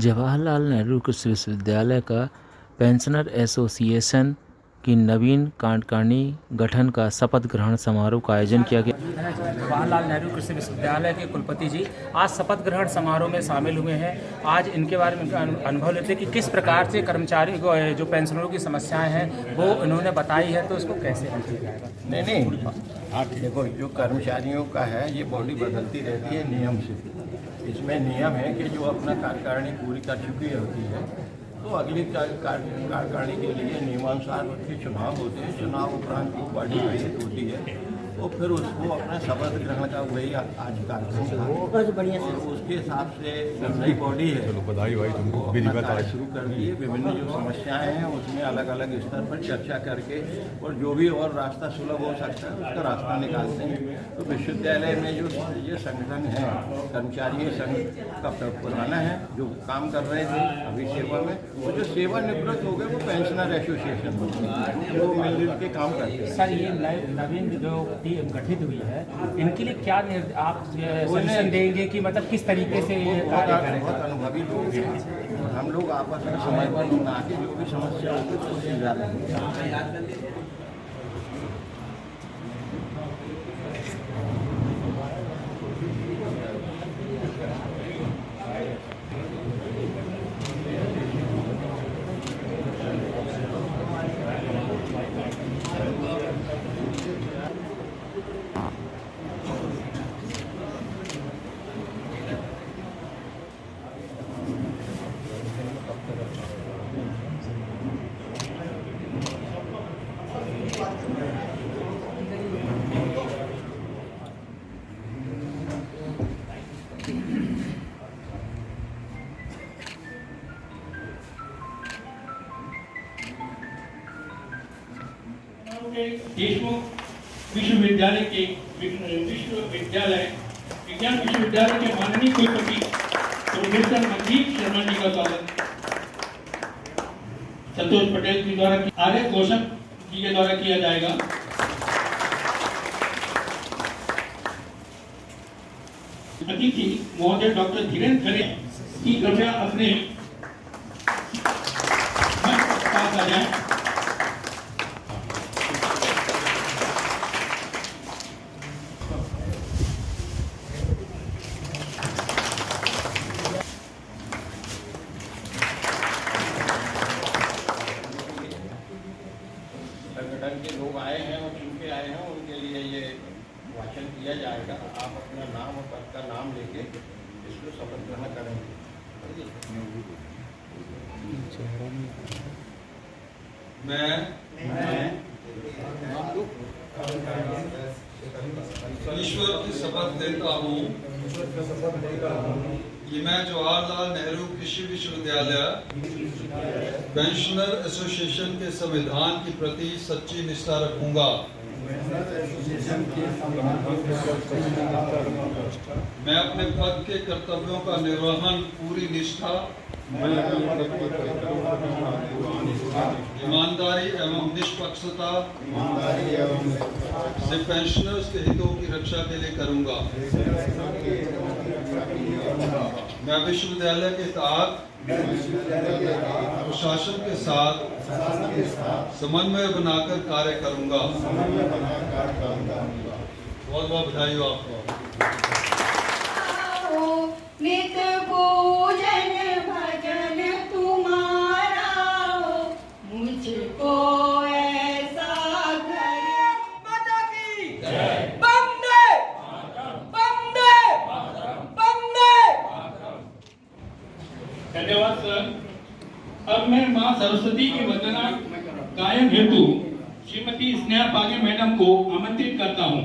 जवाहरलाल नेहरू कृषि विश्वविद्यालय का पेंशनर एसोसिएशन की नवीन कार्यकारिणी गठन का शपथ ग्रहण समारोह का आयोजन किया गया। जवाहरलाल नेहरू कृषि विश्वविद्यालय के कुलपति जी आज शपथ ग्रहण समारोह में शामिल हुए हैं। आज इनके बारे में अनुभव लेते हैं कि किस प्रकार से कर्मचारी को जो पेंशनरों की समस्याएं हैं वो इन्होंने बताई है, तो इसको कैसे हल किया जाएगा। नहीं, देखो, जो कर्मचारियों का है ये बॉडी बदलती रहती है नियम से। इसमें नियम है कि जो अपना कार्यकारिणी पूरी कर चुकी होती है तो अगली कार्यकारिणी के लिए नियमानुसार उनके चुनाव होते हैं। चुनाव उपरांत वो बॉडी गठित होती है तो फिर उसको अपना शपथ ग्रहण का वही आज कार्यक्रम था और उसके हिसाब से नई बॉडी है बधाई भाई तुमको कार्य शुरू कर दिए। विभिन्न जो समस्याएं हैं उसमें अलग अलग स्तर पर चर्चा करके और जो भी और रास्ता सुलभ हो सकता है उसका रास्ता निकालते हैं। तो विश्वविद्यालय में जो ये संगठन है कर्मचारी संघ का पुराना है जो काम कर रहे थे अभी सेवा में, वो जो सेवानिवृत्त हो गए वो पेंशनर एसोसिएशन वो मिलजुल के काम करते हैं। सर, ये नवीन जो टीम गठित हुई है इनके लिए क्या आप सजेशन देंगे कि मतलब किस तरीके से ये कार्य करें। बहुत अनुभवी लोग हैं और हम लोग आपस में समय पर ना के जो भी समस्या होगी उसको सुलझा लेंगे। देशमुख विश्वविद्यालय के विज्ञान विश्वविद्यालय के माननीय कुलपति प्रोफेसर मनदीप शर्मा जी का स्वागत संतोष पटेल जी द्वारा आर्य घोषक जी के द्वारा किया जाएगा। अतिथि महोदय डॉक्टर धीरेन्द्र खरे की कृपया अपने पास आ जाए। संगठन के लोग आए हैं और चुन के आए हैं उनके लिए ये भाषण किया जाएगा। आप अपना नाम और पद का नाम लेके इसको शपथ ग्रहण करेंगे। मैं ईश्वर की शपथ देता हूँ कि मैं जवाहरलाल नेहरू कृषि विश्वविद्यालय पेंशनर एसोसिएशन के संविधान के प्रति सच्ची निष्ठा रखूंगा। मैं अपने पद के कर्तव्यों का निर्वहन पूरी निष्ठा, ईमानदारी एवं निष्पक्षता से पेंशनर्स के हितों की रक्षा के लिए करूंगा। मैं विश्वविद्यालय के तहत प्रशासन के साथ समन्वय बनाकर कार्य करूंगा। बहुत बहुत बधाई हो आपको। नित पूजन भजन तुम्हारा हो, मुझको ऐसा करे। माता की जय। वंदे वंदे वंदे। धन्यवाद सर। अब मैं मां सरस्वती की वंदना गायन हेतु श्रीमती स्नेहा पागे मैडम को आमंत्रित करता हूं।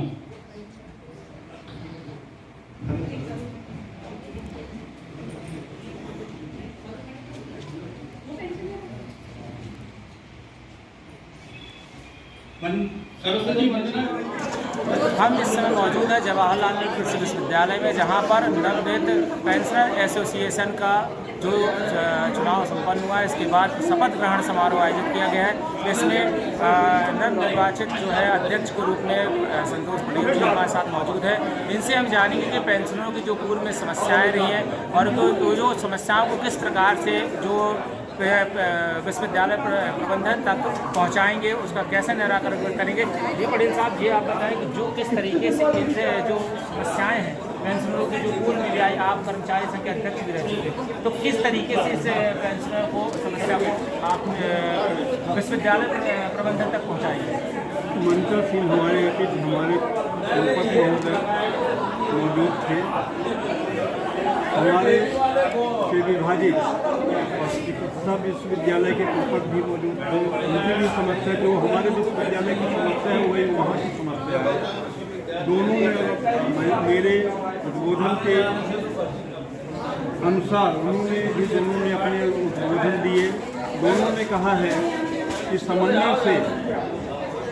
सरस्वती वंदना। हम इस समय मौजूद है जवाहरलाल नेहरू कृषि विश्वविद्यालय में, जहां पर नवनिर्मित पेंशनर एसोसिएशन का जो चुनाव संपन्न हुआ है इसके बाद शपथ ग्रहण समारोह आयोजित किया गया है। इसमें नवनिर्वाचित जो है अध्यक्ष के रूप में संतोष पटेल जी हमारे साथ मौजूद है। इनसे हम जानेंगे कि पेंशनरों की जो पूर्व में समस्याएं रही हैं और तो जो समस्याओं को किस प्रकार से जो विश्वविद्यालय प्रबंधन तक पहुंचाएंगे, उसका कैसे निराकरण करेंगे। ये पटेल साहब, ये आप बताएं कि जो किस तरीके से इनसे जो समस्याएं हैं पेंशनरों की जो पूर्व में भी आई, आप कर्मचारी संघ के अध्यक्ष भी रह चुके, तो किस तरीके से इस पेंशनर को समस्या को आप विश्वविद्यालय प्रबंधन तक पहुँचाएंगे। मंचा सिंह हमारे अतीत हमारे कुलपति महोदय मौजूद थे। हमारे से विभाजित चिकित्सा विश्वविद्यालय के कुलपति भी मौजूद थे। उनकी भी समस्या जो हमारे विश्वविद्यालय की समस्या है वही वहाँ की समस्या है। दोनों ने मेरे उद्बोधन के अनुसार उन्होंने भी दोनों ने अपने उद्बोधन दिए। दोनों ने कहा है कि समन्वय से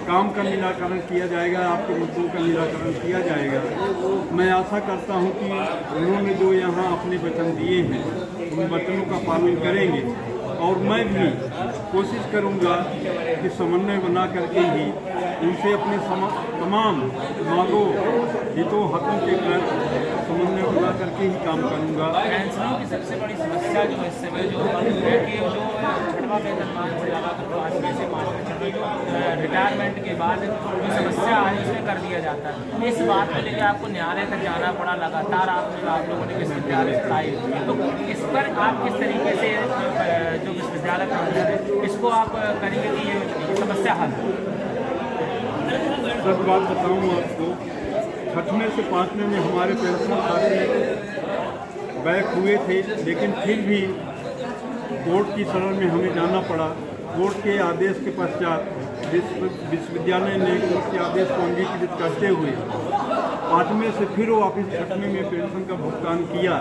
काम का निराकरण किया जाएगा, आपके मुद्दों का निराकरण किया जाएगा। मैं आशा करता हूं कि उन्होंने जो यहाँ अपने वचन दिए हैं उन वचनों का पालन करेंगे और मैं भी कोशिश करूंगा कि समन्वय बना करके ही उनसे अपने तमाम मांगों हितों हकों के प्रति समन्वय बना करके ही काम करूंगा। पेंशनरों की सबसे बड़ी समस्या जो है इस समय जो है कि जो छठवां वेतनमान से लगा कर 5वें से 5वें चल रही जो रिटायरमेंट के बाद जो समस्या है उसमें कर दिया जाता है। इस बात को लेकर आपको न्यायालय तक जाना पड़ा, लगातार आप लोगों ने विश्वविद्यालय पढ़ाई, तो इस पर आप किस तरीके से जो विश्वविद्यालय प्रबंधन है इसको आप करेंगे कि ये समस्या हल? सच बात बताऊँ आपको, 6वें से 5वें में हमारे पेंशन खाते बैक हुए थे, लेकिन फिर भी कोर्ट की शरण में हमें जाना पड़ा। कोर्ट के आदेश के पश्चात विश्वविद्यालय ने कोर्ट के आदेश को अंगीकृत करते हुए 5वें से फिर वापिस 6वें में पेंशन का भुगतान किया।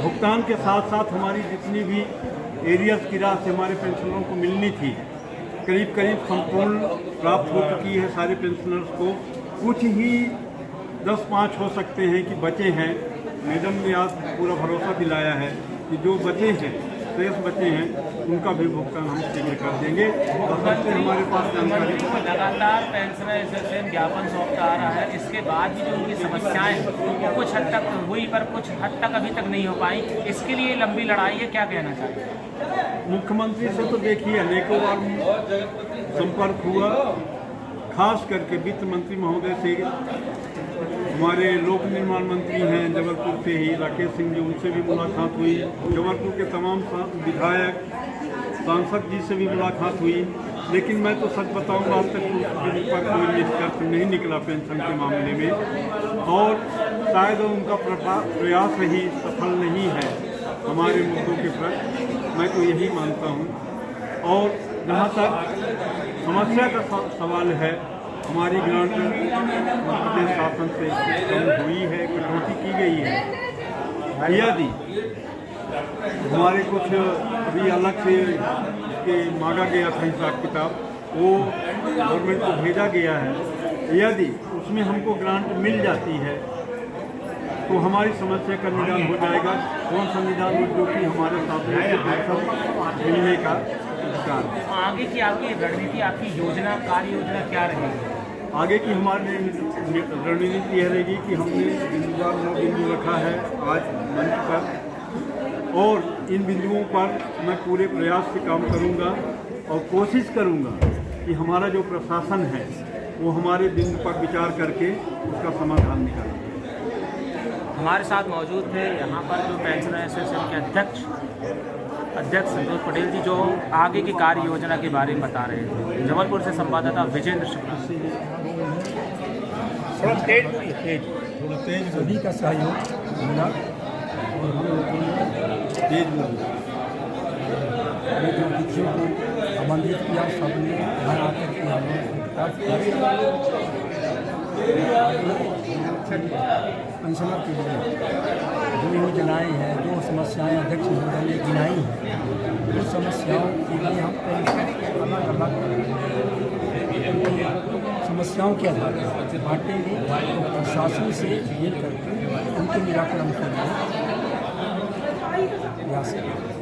भुगतान के साथ साथ हमारी जितनी भी एरियर्स की राशि हमारे पेंशनरों को मिलनी थी करीब करीब संपूर्ण प्राप्त हो चुकी है सारे पेंशनर्स को। कुछ ही 10-5 हो सकते हैं कि बचे हैं। मैडम ने आज पूरा भरोसा दिलाया है कि जो बचे हैं, शेष बचे हैं, उनका भी भुगतान हम शीघ्र कर देंगे। और सबसे हमारे पास जानकारी लगातार पेंशन एसोसिएशन ज्ञापन सौंपता आ रहा है, इसके बाद भी जो उनकी समस्याएं वो कुछ हद तक हुई पर कुछ हद तक अभी तक नहीं हो पाई। इसके लिए लंबी लड़ाई है, क्या कहना चाहिए? मुख्यमंत्री से तो देखिए अनेकों बार संपर्क हुआ, खास करके वित्त मंत्री महोदय से, हमारे लोक निर्माण मंत्री हैं जबलपुर से ही राकेश सिंह जी, उनसे भी मुलाकात हुई। जबलपुर के तमाम विधायक सांसद जी से भी मुलाकात हुई, लेकिन मैं तो सच बताऊंगा आज तक पर कोई निष्कर्ष नहीं निकला पेंशन के मामले में, और शायद उनका प्रयास ही सफल नहीं है हमारे मुद्दों के प्रति। मैं तो यही मानता हूँ। और जहाँ तक समस्या का सवाल है, हमारी ग्रांट मध्य प्रदेश शासन से कम हुई है, कटौती की गई है। यदि हमारे कुछ अभी अलग से के मांगा गया था हिसाब किताब, वो गवर्नमेंट को भेजा गया है। यदि उसमें हमको ग्रांट मिल जाती है तो हमारी समस्या का निदान हो जाएगा। कौन सा निदान हो? जो कि हमारे साथ मिलने का अधिकार है। आगे की आपकी रणनीति, आपकी योजना, कार्य योजना क्या रहेगी? आगे की हमारी रणनीति यह रहेगी कि हमने बिंदुवार 9 बिंदु रखा है आज मंच पर, और इन बिंदुओं पर मैं पूरे प्रयास से काम करूंगा और कोशिश करूंगा कि हमारा जो प्रशासन है वो हमारे बिंदु पर विचार करके उसका समाधान निकाले। हमारे साथ मौजूद थे यहाँ पर जो पेंशन एसोसिएशन के अध्यक्ष संतोष पटेल जी, जो आगे की कार्य योजना के बारे में बता रहे थे। जबलपुर से संवाददाता विजेंद्र शुक्ला। सभी का सहयोग मिला और हम लोगों ने तेज जो तिथियों को आमंत्रित किया, सबने घर आकर के पेंशनर के लिए जो योजनाएँ हैं, जो समस्याएं अध्यक्ष महोदय ने गिनाई हैं, उन समस्याओं के लिए हम पेंशन अलग अलग समस्याओं के आधार पर बांटेंगे और प्रशासन से मिल करके उनके निराकरण के लिए प्रयास करेंगे।